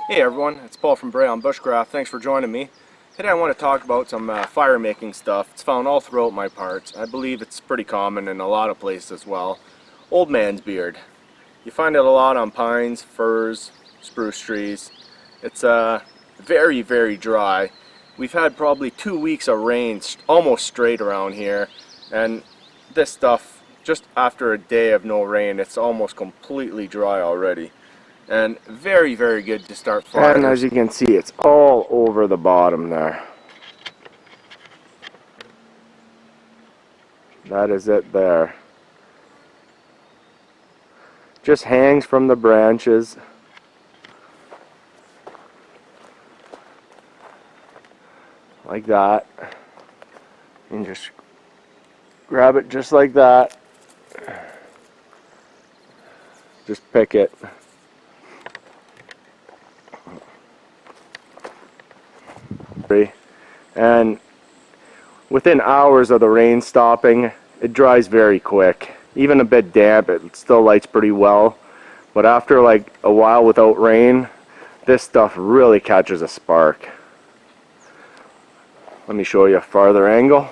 Hey everyone, it's Paul from Bray on Bushcraft. Thanks for joining me. Today I want to talk about some fire making stuff. It's found all throughout my parts. I believe it's pretty common in a lot of places as well. Old man's beard. You find it a lot on pines, firs, spruce trees. It's very, very dry. We've had probably 2 weeks of rain almost straight around here, and this stuff, just after a day of no rain, it's almost completely dry already. And very, very good to start fires. And as you can see, it's all over the bottom there. That is it there. Just hangs from the branches. Like that. And just grab it just like that. Just pick it. And within hours of the rain stopping, it dries very quick. Even a bit damp, it still lights pretty well. But after like a while without rain, this stuff really catches a spark. Let me show you a farther angle.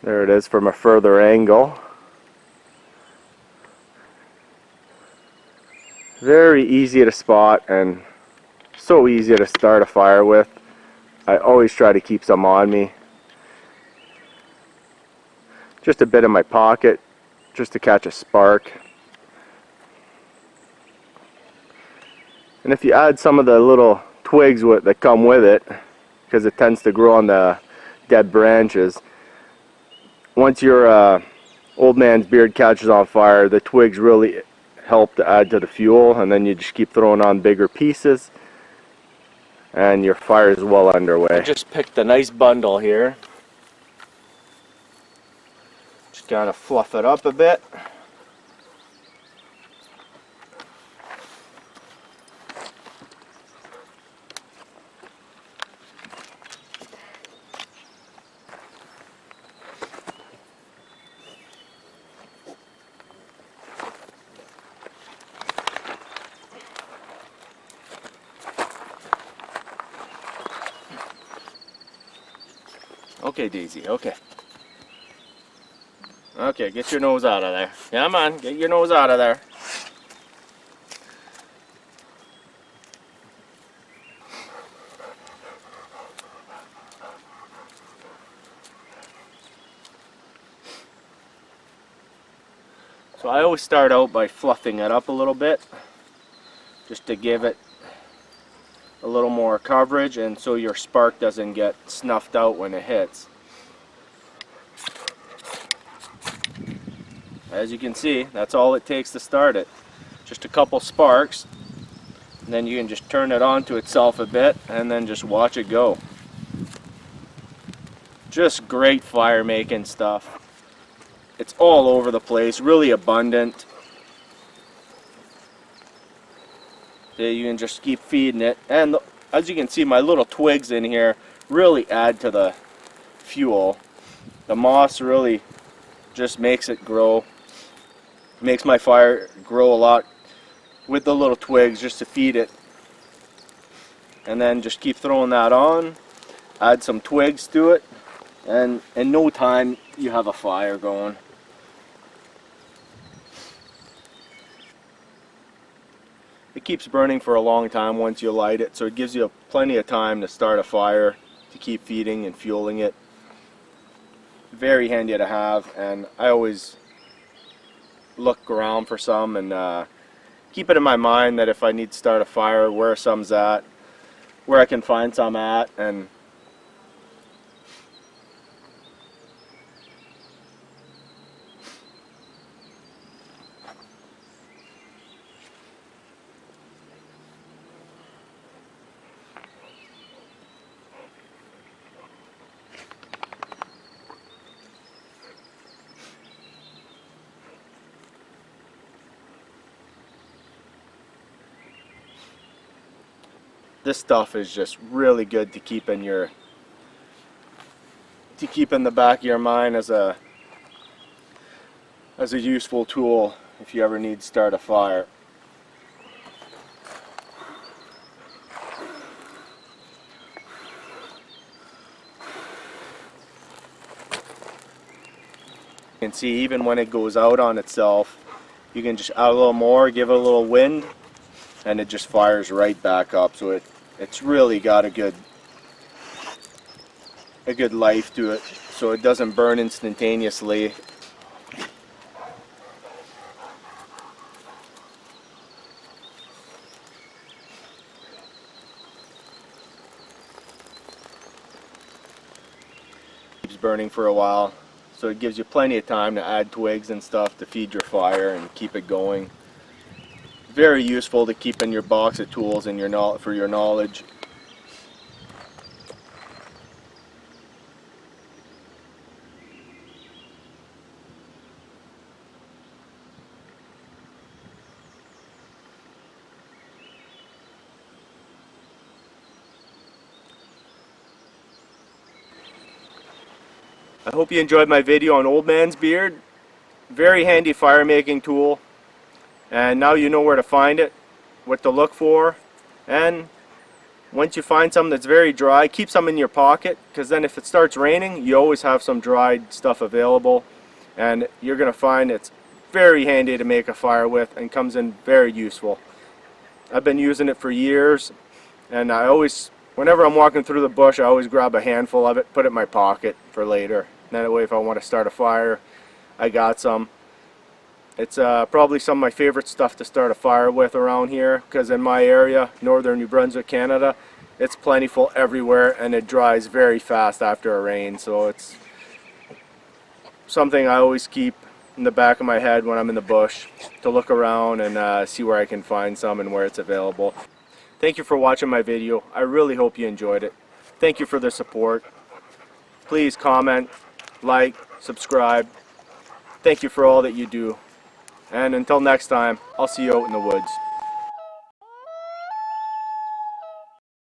There it is from a further angle. Very easy to spot and so easy to start a fire with. I always try to keep some on me. Just a bit in my pocket, just to catch a spark. And if you add some of the little twigs that come with it, because it tends to grow on the dead branches, once your old man's beard catches on fire, the twigs really help to add to the fuel, and then you just keep throwing on bigger pieces and your fire is well underway. I just picked a nice bundle here. Just kind of fluff it up a bit. Okay, Daisy, okay. Okay, get your nose out of there. Come on, get your nose out of there. So I always start out by fluffing it up a little bit, just to give it a little more coverage and so your spark doesn't get snuffed out when it hits. As you can see, that's all it takes to start it. Just a couple sparks, and then you can just turn it on to itself a bit and then just watch it go. Just great fire making stuff. It's all over the place, really abundant. You can just keep feeding it, and as you can see, my little twigs in here really add to the fuel. The moss really just makes it grow, makes my fire grow a lot with the little twigs just to feed it. And then just keep throwing that on, add some twigs to it, and in no time you have a fire going. It keeps burning for a long time once you light it, so it gives you plenty of time to start a fire, to keep feeding and fueling it. Very handy to have, and I always look around for some and keep it in my mind that if I need to start a fire, where some's at, where I can find some at, and this stuff is just really good to keep in the back of your mind as a as a useful tool if you ever need to start a fire. You can see even when it goes out on itself, you can just add a little more, give it a little wind, and it just fires right back up. So it's really got a good life to it, so it doesn't burn instantaneously. Keeps burning for a while, so it gives you plenty of time to add twigs and stuff to feed your fire and keep it going. Very useful to keep in your box of tools and for your knowledge. I hope you enjoyed my video on Old Man's Beard. Very handy fire making tool, and now you know where to find it, what to look for, and once you find something that's very dry, keep some in your pocket, because then if it starts raining, you always have some dried stuff available, and you're going to find it's very handy to make a fire with and comes in very useful. I've been using it for years, and whenever I'm walking through the bush, I always grab a handful of it, put it in my pocket for later. That way if I want to start a fire, I got some. It's probably some of my favorite stuff to start a fire with around here, because in my area, northern New Brunswick, Canada, it's plentiful everywhere and it dries very fast after a rain. So it's something I always keep in the back of my head when I'm in the bush to look around and see where I can find some and where it's available. Thank you for watching my video. I really hope you enjoyed it. Thank you for the support. Please comment, like, subscribe. Thank you for all that you do. And until next time, I'll see you out in the woods.